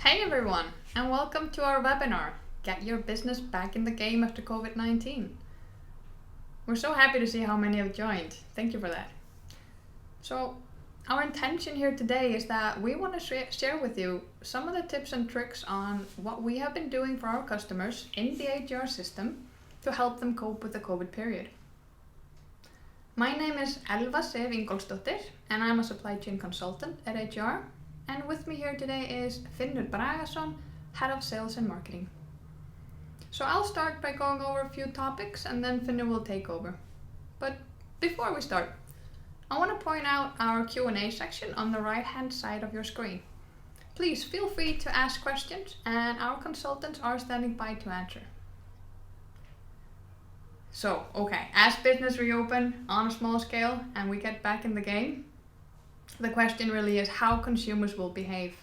Hey everyone, and welcome to our webinar, Get Your Business Back in the Game After COVID-19. We're so happy to see how many have joined. Thank you for that. So, our intention here today is that we want to share with you some of the tips and tricks on what we have been doing for our customers in the AGR system to help them cope with the COVID period. My name is Elva Sif Ingólfsdóttir, and I'm a supply chain consultant at AGR. And with me here today is Finnur Bragason, Head of Sales and Marketing. So I'll start by going over a few topics and then Finnur will take over. But before we start, I want to point out our Q&A section on the right-hand side of your screen. Please feel free to ask questions and our consultants are standing by to answer. So, as business reopen on a small scale and we get back in the game, the question really is how consumers will behave.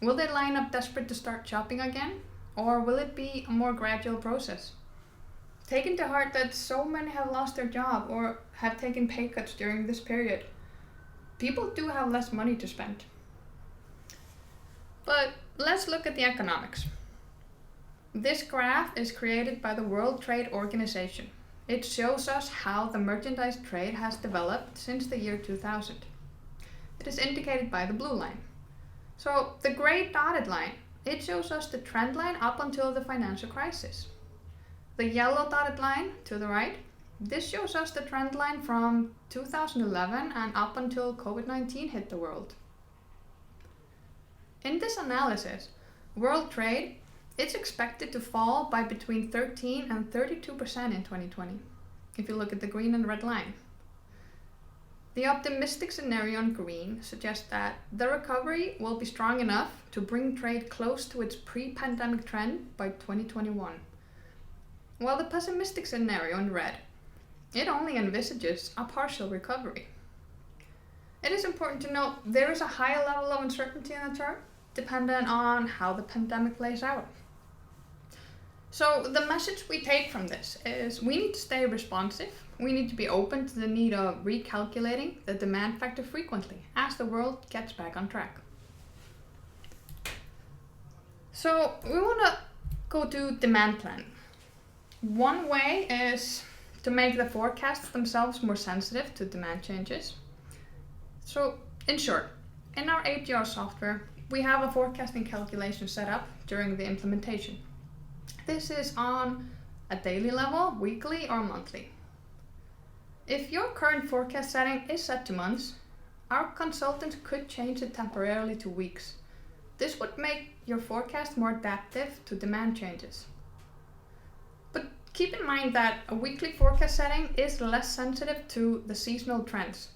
Will they line up desperate to start shopping again? Or will it be a more gradual process? Taking to heart that so many have lost their job or have taken pay cuts during this period, people do have less money to spend. But let's look at the economics. This graph is created by the World Trade Organization. It shows us how the merchandise trade has developed since the year 2000. It is indicated by the blue line. So the gray dotted line, it shows us the trend line up until the financial crisis. The yellow dotted line to the right, this shows us the trend line from 2011 and up until COVID-19 hit the world. In this analysis, world trade, it's expected to fall by between 13 and 32% in 2020, if you look at the green and red line. The optimistic scenario in green suggests that the recovery will be strong enough to bring trade close to its pre-pandemic trend by 2021. While the pessimistic scenario in red, it only envisages a partial recovery. It is important to note there is a high level of uncertainty in the chart, dependent on how the pandemic plays out. So the message we take from this is we need to stay responsive. We need to be open to the need of recalculating the demand factor frequently as the world gets back on track. So we want to go to demand planning. One way is to make the forecasts themselves more sensitive to demand changes. So in short, in our AGR software, we have a forecasting calculation set up during the implementation. This is on a daily level, weekly or monthly. If your current forecast setting is set to months, our consultants could change it temporarily to weeks. This would make your forecast more adaptive to demand changes. But keep in mind that a weekly forecast setting is less sensitive to the seasonal trends.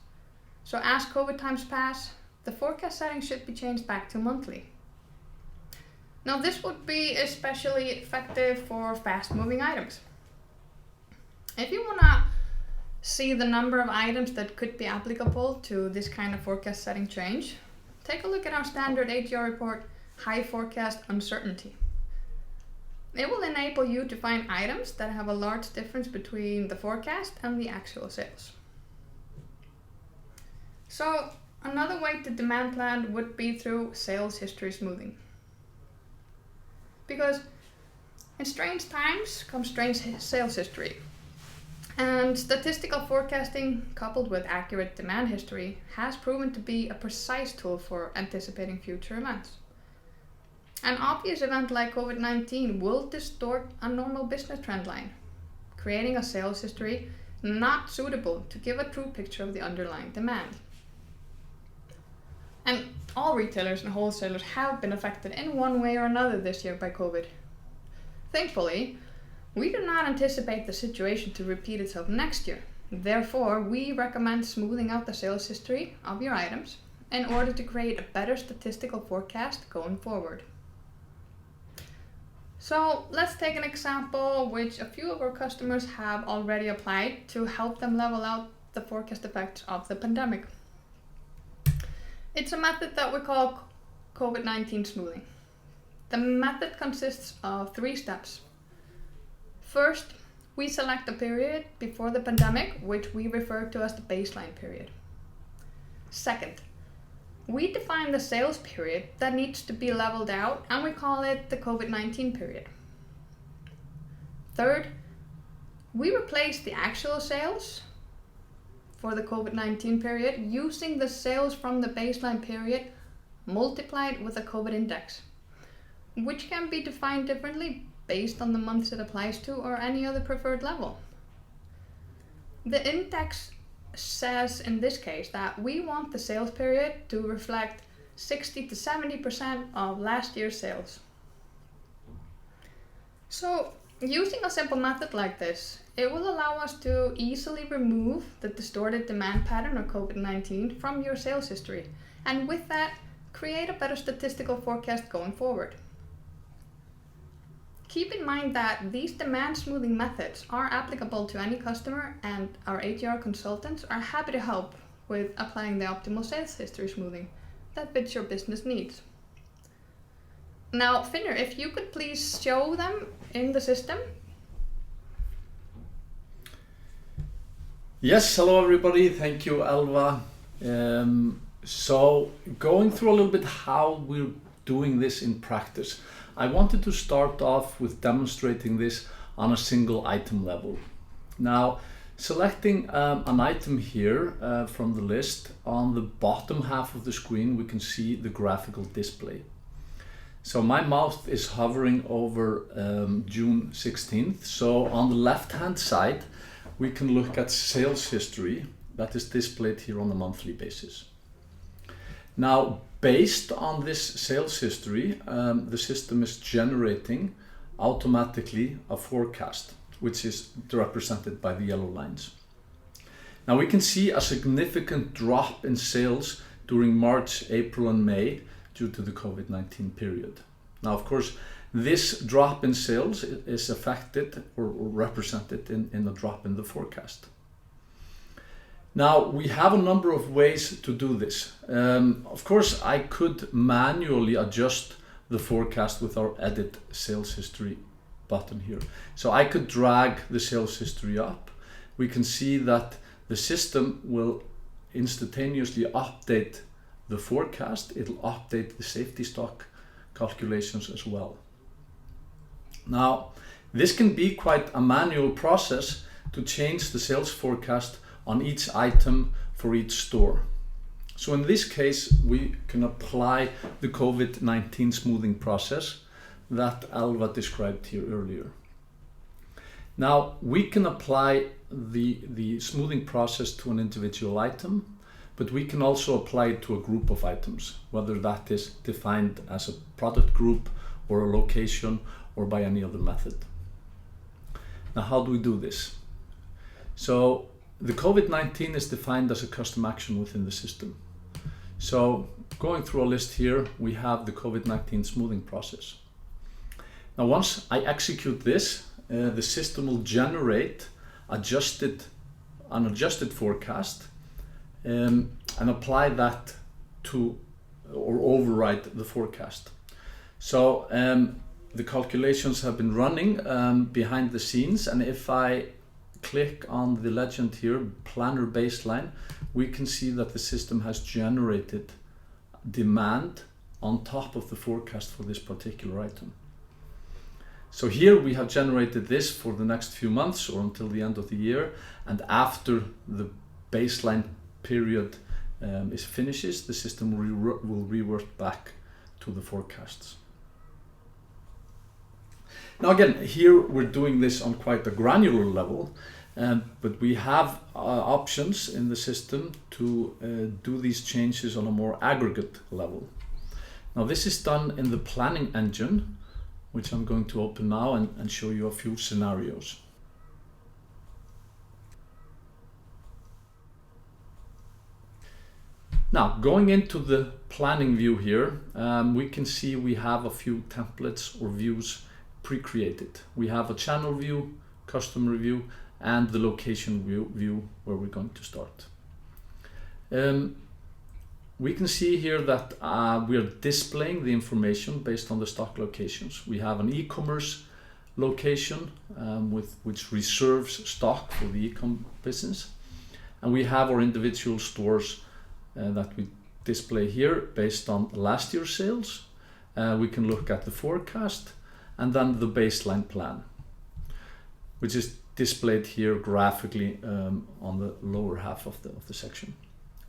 So as COVID times pass, the forecast setting should be changed back to monthly. Now this would be especially effective for fast-moving items. If you want to see the number of items that could be applicable to this kind of forecast setting change, take a look at our standard AGR report, High Forecast Uncertainty. It will enable you to find items that have a large difference between the forecast and the actual sales. So another way to demand plan would be through sales history smoothing. Because in strange times comes strange sales history. And statistical forecasting coupled with accurate demand history has proven to be a precise tool for anticipating future events. An obvious event like COVID-19 will distort a normal business trend line, creating a sales history not suitable to give a true picture of the underlying demand. And all retailers and wholesalers have been affected in one way or another this year by COVID. Thankfully, we do not anticipate the situation to repeat itself next year. Therefore, we recommend smoothing out the sales history of your items in order to create a better statistical forecast going forward. So let's take an example which a few of our customers have already applied to help them level out the forecast effects of the pandemic. It's a method that we call COVID-19 smoothing. The method consists of 3 steps. First, we select a period before the pandemic, which we refer to as the baseline period. Second, we define the sales period that needs to be leveled out, and we call it the COVID-19 period. Third, we replace the actual sales for the COVID-19 period using the sales from the baseline period multiplied with a COVID index, which can be defined differently based on the months it applies to or any other preferred level. The index says in this case that we want the sales period to reflect 60 to 70% of last year's sales. So using a simple method like this, it will allow us to easily remove the distorted demand pattern of COVID-19 from your sales history, and with that, create a better statistical forecast going forward. Keep in mind that these demand smoothing methods are applicable to any customer, and our AGR consultants are happy to help with applying the optimal sales history smoothing that fits your business needs. Now, Finnur, if you could please show them in the system. Yes, hello everybody, thank you Elva. So going through a little bit how we're doing this in practice. I wanted to start off with demonstrating this on a single item level. Now, selecting an item here from the list, on the bottom half of the screen we can see the graphical display. So my mouse is hovering over June 16th. So on the left hand side we can look at sales history that is displayed here on a monthly basis. Now, based on this sales history, the system is generating automatically a forecast, which is represented by the yellow lines. Now we can see a significant drop in sales during March, April and May due to the COVID-19 period. Now, of course, this drop in sales is affected or represented in a drop in the forecast. Now, we have a number of ways to do this. Of course, I could manually adjust the forecast with our Edit Sales History button here. So I could drag the sales history up. We can see that the system will instantaneously update the forecast. It'll update the safety stock calculations as well. Now, this can be quite a manual process to change the sales forecast on each item for each store. So in this case, we can apply the COVID-19 smoothing process that Elva described here earlier. Now, we can apply the smoothing process to an individual item, but we can also apply it to a group of items, whether that is defined as a product group or a location or by any other method. Now, how do we do this? So the COVID-19 is defined as a custom action within the system. So going through a list here, we have the COVID-19 smoothing process. Now, once I execute this, the system will generate an adjusted forecast and apply that to or override the forecast. So the calculations have been running behind the scenes, and if I click on the legend here, planner baseline, we can see that the system has generated demand on top of the forecast for this particular item. So here we have generated this for the next few months or until the end of the year, and after the baseline period finishes, the system will revert back to the forecasts. Now again, here we're doing this on quite a granular level, but we have options in the system to do these changes on a more aggregate level. Now this is done in the planning engine, which I'm going to open now and show you a few scenarios. Now, going into the planning view here, we can see we have a few templates or views pre-created. We have a channel view, customer view, and the location view where we're going to start. We can see here that we are displaying the information based on the stock locations. We have an e-commerce location which reserves stock for the e-com business, and we have our individual stores that we display here based on last year's sales. We can look at the forecast and then the baseline plan, which is displayed here graphically on the lower half of the section.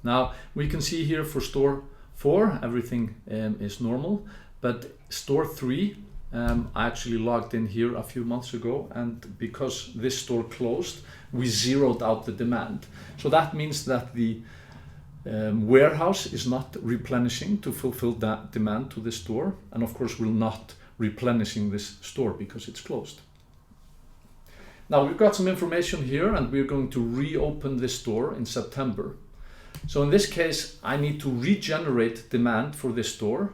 Now we can see here for store 4 everything is normal, but store 3 I actually logged in here a few months ago, and because this store closed we zeroed out the demand. So that means that the warehouse is not replenishing to fulfill that demand to the store, and of course will not replenishing this store because it's closed. Now we've got some information here, and we're going to reopen this store in September. So in this case I need to regenerate demand for this store.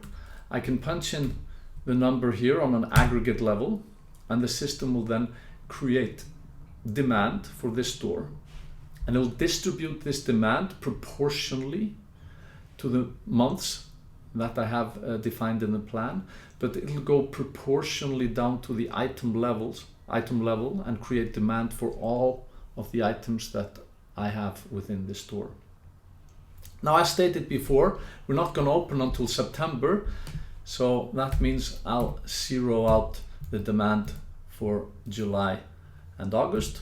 I can punch in the number here on an aggregate level, and the system will then create demand for this store, and it will distribute this demand proportionally to the months that I have defined in the plan, but it will go proportionally down to the item level and create demand for all of the items that I have within the store. Now, as stated before, we're not going to open until September, so that means I'll zero out the demand for July and August.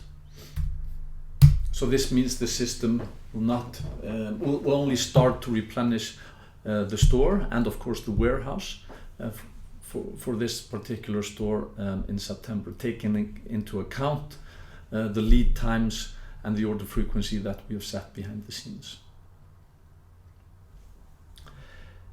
So this means the system will only start to replenish the store and of course the warehouse for this particular store in September, taking into account the lead times and the order frequency that we have set behind the scenes.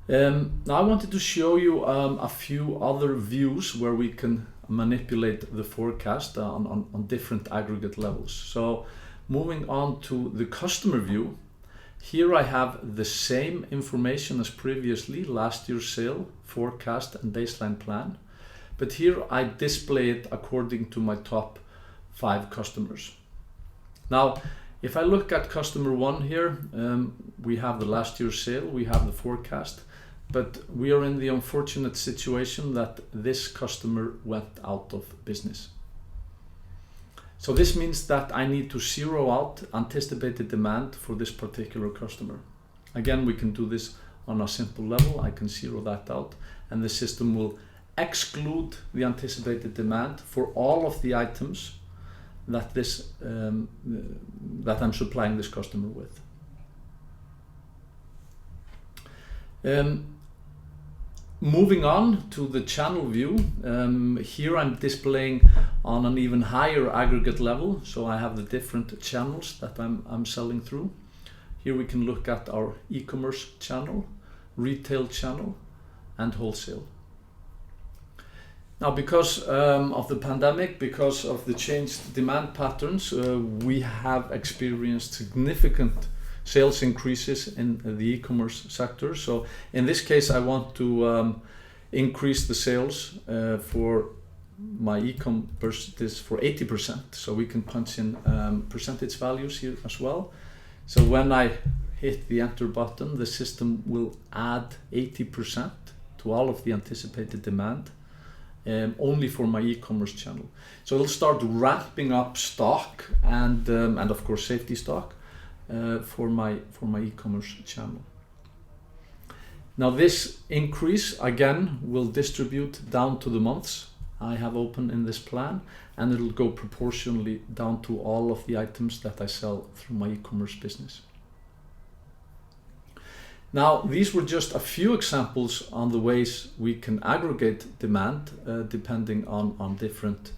Now I wanted to show you a few other views where we can manipulate the forecast on different aggregate levels. So moving on to the customer view, here I have the same information as previously, last year's sale, forecast and baseline plan, but here I display it according to my top 5 customers. Now if I look at customer 1 here, we have the last year's sale, we have the forecast, but we are in the unfortunate situation that this customer went out of business. So this means that I need to zero out anticipated demand for this particular customer. Again, we can do this on a simple level. I can zero that out, and the system will exclude the anticipated demand for all of the items that that I'm supplying this customer with. Moving on to the channel view, here I'm displaying on an even higher aggregate level, so I have the different channels that I'm selling through. Here we can look at our e-commerce channel, retail channel, and wholesale. Now, because of the pandemic, because of the changed demand patterns, we have experienced significant sales increases in the e-commerce sector. So in this case, I want to increase the sales for my e-commerce this for 80%. So we can punch in percentage values here as well. So when I hit the enter button, the system will add 80% to all of the anticipated demand only for my e-commerce channel. So it'll start ramping up stock and of course safety stock for my e-commerce channel. Now this increase again will distribute down to the months I have open in this plan, and it'll go proportionally down to all of the items that I sell through my e-commerce business. Now these were just a few examples on the ways we can aggregate demand depending on different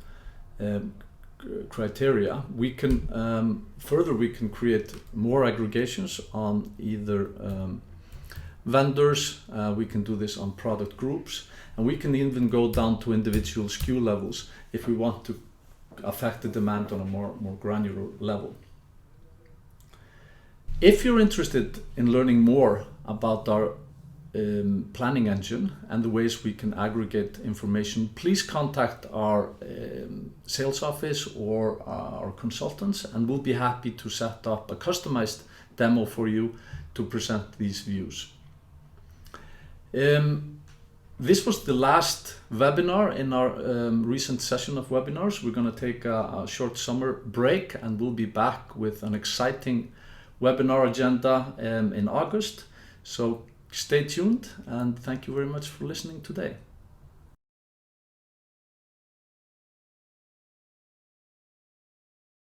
criteria. We can further we can create more aggregations on either vendors, we can do this on product groups, and we can even go down to individual SKU levels if we want to affect the demand on a more granular level. If you're interested in learning more about our planning engine and the ways we can aggregate information, please contact our sales office or our consultants, and we'll be happy to set up a customized demo for you to present these views. This was the last webinar in our recent session of webinars. We're going to take a short summer break, and we'll be back with an exciting webinar agenda in August. So Stay tuned, and thank you very much for listening today.